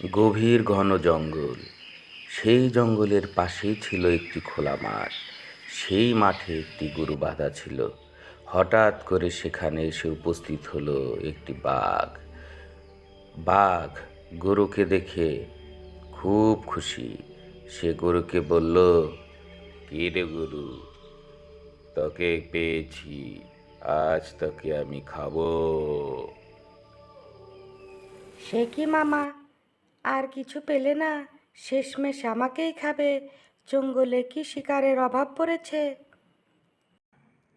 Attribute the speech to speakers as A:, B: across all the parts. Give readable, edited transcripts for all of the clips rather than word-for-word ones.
A: গভীর ঘন জঙ্গল। সেই জঙ্গলের পাশেই ছিল একটি খোলা মাঠ। সেই মাঠে একটি গরু বাঁধা ছিল। হঠাৎ করে সেখানে এসে উপস্থিত হলো একটি বাঘ। বাঘ গরুকে দেখে খুব খুশি। সে গরুকে বলল, "কে রে গরু, তোকে পেয়েছি, আজ তোকে আমি খাবো।"
B: সে কি মামা, আর কিছু পেলে না? শেষমেশ আমাকেই খাবে? জঙ্গলে কি শিকারের অভাব পড়েছে?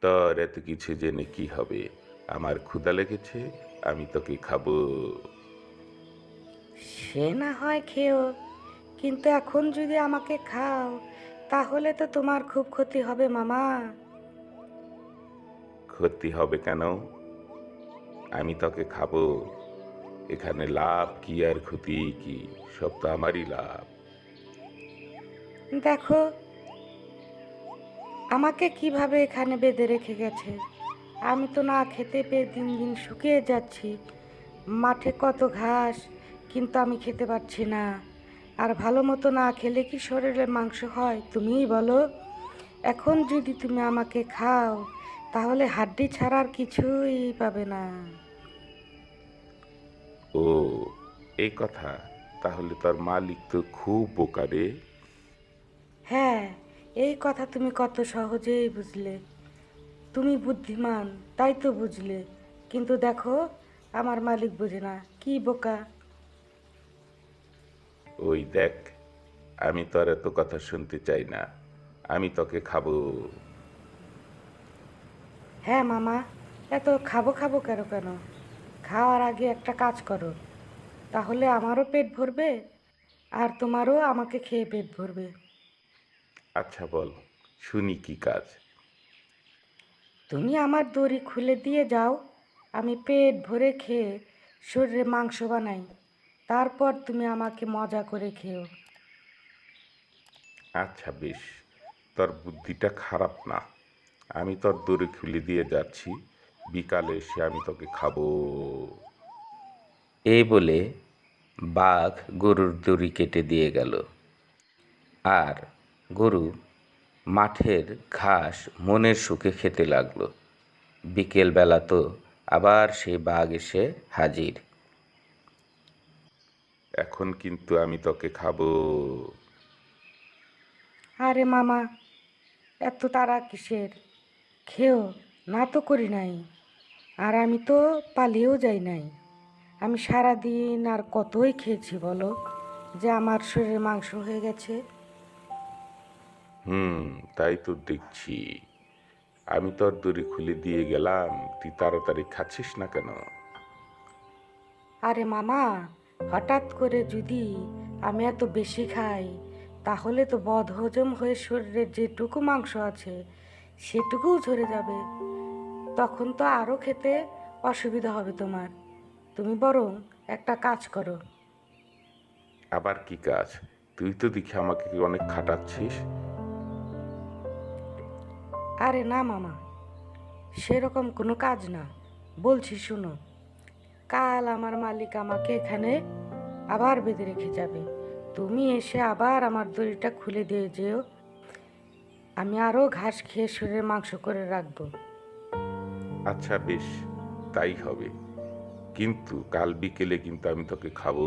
A: তোর এত কিছু জেনে কি হবে? আমার ক্ষুধা লেগেছে, আমি তোকে খাবো।
B: সে না হয় খেও, কিন্তু এখন যদি আমাকে খাও তাহলে তো তোমার খুব ক্ষতি হবে মামা।
A: ক্ষতি হবে কেন? আমি তোকে খাবো। এখানে লাভ কি আর ক্ষতি কি? সব তো আমারই লাভ।
B: দেখো আমাকে কিভাবে এখানে বেঁধে রেখে গেছে। আমি তো না খেতে পেয়ে দিন দিন শুকিয়ে যাচ্ছি। মাঠে কত ঘাস, কিন্তু আমি খেতে পারছি না। আর ভালো মতো না খেলে কি শরীরে মাংস হয় তুমিই বলো? এখন যদি তুমি আমাকে খাও তাহলে হাড্ডি ছাড়ার কিছুই পাবে না।
A: ও, এই কথা। তাহলে তোর মালিক তো খুব বোকা রে।
B: হ্যাঁ, এই কথা তুমি কত সহজেই বুঝলে। তুমি বুদ্ধিমান, তাই তো বুঝলে। কিন্তু দেখো, আমার মালিক বুঝে না, কি বোকা।
A: ওই দেখ, আমি তোর এত কথা শুনতে চাই না। আমি তোকে খাবো।
B: হ্যাঁ মামা, এত খাবো খাবো কেন কেন? খাওয়ার আগে একটা কাজ করো, তাহলে আমারও পেট ভরবে আর তোমারও আমাকে খেয়ে পেট ভরবে।
A: আচ্ছা বল, শুনি কি কাজ?
B: তুমি আমার দড়ি খুলে দিয়ে যাও, আমি পেট ভরে খেয়ে শরীরে মাংস বানাই, তারপর তুমি আমাকে মজা করে খেও।
A: আচ্ছা বেশ, তোর বুদ্ধিটা খারাপ না। আমি তোর দড়ি খুলে দিয়ে যাচ্ছি, বিকালে এসে আমি তোকে খাবো। এই বলে বাঘ গরুর দড়ি কেটে দিয়ে গেল। আর গরু মাঠের ঘাস মনের সুখে খেতে লাগলো। বিকেলবেলা তো আবার সেই বাঘ এসে হাজির। এখন কিন্তু আমি তোকে খাবো।
B: আরে মামা, এত তাড়া কিসের? খেও, না তো করি নাই। আর আমি তো পালিয়েও যাই নাই। আমি সারা দিন আর কতই খেয়েছি বলো, যে আমার শরীরে মাংস হয়ে গেছে।
A: হুম, তাই তো দেখছি। আমি তোর দড়ি খুলে দিয়ে গেলাম, তুই তাড়াতাড়ি খাচ্ছিস না কেন?
B: আরে মামা, হঠাৎ করে যদি আমি এত বেশি খাই তাহলে তো বদহজম হয়ে শরীরের যেটুকু মাংস আছে সেটুকুও ঝরে যাবে। তখন তো আরও খেতে অসুবিধা হবে তোমার। তুমি বরং একটা কাজ করো।
A: আবার কি কাজ? তুই তো দেখি আমাকে অনেক খাটাচ্ছিস।
B: আরে না মামা, সেরকম কোনো কাজ না, বলছি শুনো। কাল আমার মালিক আমাকে এখানে আবার বেঁধে রেখে যাবে। তুমি এসে আবার আমার দড়িটা খুলে দিয়ে যেও, আমি আরও ঘাস খেয়ে শরীরে মাংস করে রাখবো।
A: আচ্ছা বেশ, তাই হবে। কিন্তু কাল বিকেলে কিন্তু আমি তোকে খাবো।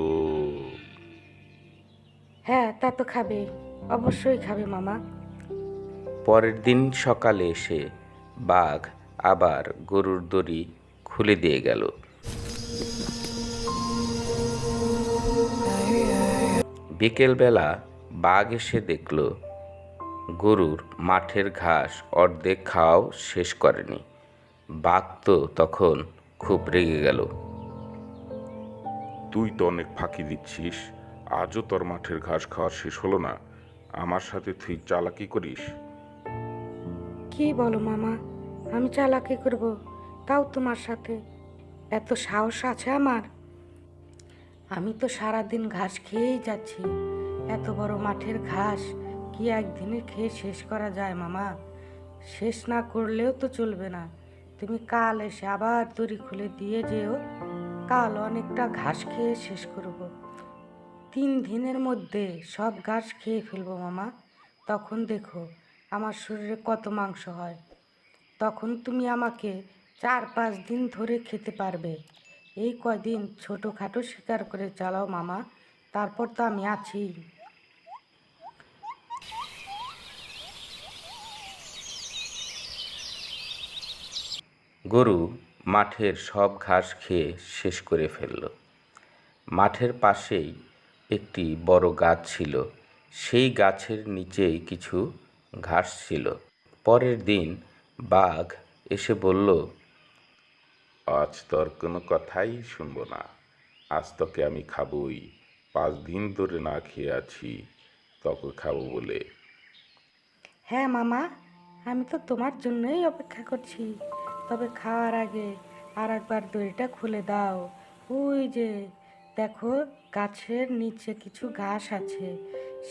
B: হ্যাঁ, তা তো খাবে, অবশ্যই খাবে মামা।
A: পরের দিন সকালে এসে বাঘ আবার গরুর দড়ি খুলে দিয়ে গেল। বিকেলবেলা বাঘ এসে দেখল গরুর মাঠের ঘাস অর্ধেক খাওয়াও শেষ করেনি। বাঘ তো তখন খুব রেগে গেল। তুই তো অনেক ফাঁকি দিচ্ছিস, আজও তোর মাঠের ঘাস খাওয়া শেষ হলো না। আমার সাথে তুই চালাকি করিস।
B: কি বলো মামা, আমি চালাকি করব? তাও তোমার সাথে? এত সাহস আছে আমার? আমি তো সারাদিন ঘাস খেয়েই যাচ্ছি। এত বড় মাঠের ঘাস কি একদিনে খেয়ে শেষ করা যায় মামা? শেষ না করলেও তো চলবে না। তুমি কাল এসে আবার দড়ি খুলে দিয়ে যেও, কাল অনেকটা ঘাস খেয়ে শেষ করব। 3 দিনের মধ্যে সব ঘাস খেয়ে ফেলবো মামা। তখন দেখো আমার শরীরে কত মাংস হয়। তখন তুমি আমাকে 4-5 দিন ধরে খেতে পারবে। এই কয়দিন ছোটোখাটো শিকার করে চালাও মামা, তারপর তো আমি আছি।
A: গরু মাঠের সব ঘাস খেয়ে শেষ করে ফেলল। মাঠের পাশেই একটি বড় গাছ ছিল, সেই গাছের নিচেই কিছু ঘাস ছিল। পরের দিন বাঘ এসে বলল,
C: আজ তোর কোনো কথাই শুনবো না। আজ তোকে আমি খাবই। 5 দিন ধরে না খেয়ে আছি, তোকে খাবো বলে।
B: হ্যাঁ মামা, আমি তো তোমার জন্যই অপেক্ষা করছি। তবে খাওয়ার আগে আর একবার দড়িটা খুলে দাও। ওই যে দেখো, গাছের নিচে কিছু ঘাস আছে,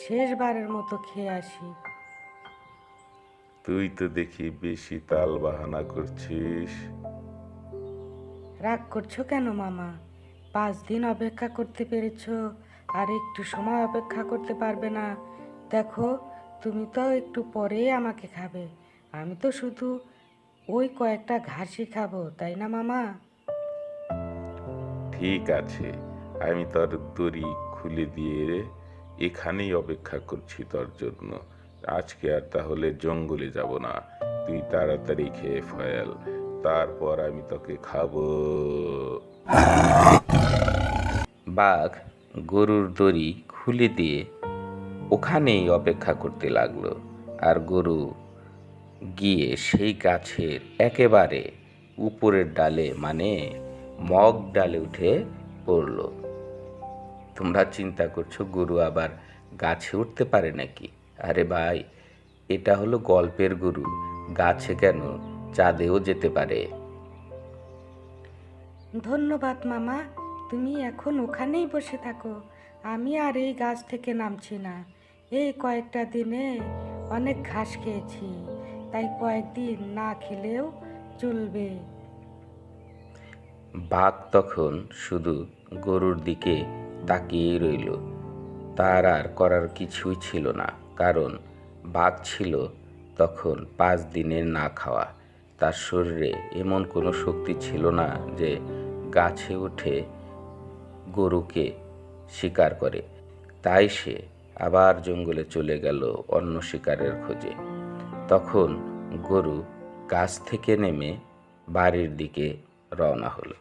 B: শেষবারের মতো খেয়ে আসি।
C: তুই তো দেখি বেশি তাল বাহানা করছিস।
B: রাগ করছো কেন মামা? 5 দিন অপেক্ষা করতে পেরেছো, আর একটু সময় অপেক্ষা করতে পারবে না? দেখো, তুমি তো একটু পরেই আমাকে খাবে, আমি তো শুধু ওই কয়েকটা ঘাসই খাবো, তাই না মামা?
C: ঠিক আছে, আমি তোর দড়ি খুলে দিয়ে এখানেই অপেক্ষা করছি তোর জন্য। আজকে আর তাহলে জঙ্গলে যাব না। তুই তাড়াতাড়ি খেয়ে ফেল, তারপর আমি তোকে খাবো।
A: বাঘ গরুর দড়ি খুলে দিয়ে ওখানেই অপেক্ষা করতে লাগলো। আর গরু গিয়ে সেই গাছের একেবারে উপরের ডালে, মানে মগ ডালে উঠে পড়ল। তোমরা চিন্তা করছো গরু আবার গাছে উঠতে পারে নাকি? আরে ভাই, এটা হলো গল্পের গরু, গাছে কেন, চাঁদেও যেতে পারে।
B: ধন্যবাদ মামা, তুমি এখন ওখানেই বসে থাকো, আমি আর এই গাছ থেকে নামছি না। এই কয়েকটা দিনে অনেক ঘাস খেয়েছি, তাই কয়েকদিন না খেলেও চলবে।
A: বাঘ তখন শুধু গরুর দিকে তাকিয়েই রইল। তার আর করার কিছুই ছিল না, কারণ বাঘ ছিল তখন 5 দিনের না খাওয়া। তার শরীরে এমন কোনো শক্তি ছিল না যে গাছে উঠে গরুকে শিকার করে। তাই সে আবার জঙ্গলে চলে গেল অন্য শিকারের খোঁজে। তখন গরু গাছ থেকে নেমে বাড়ির দিকে রওনা হলো।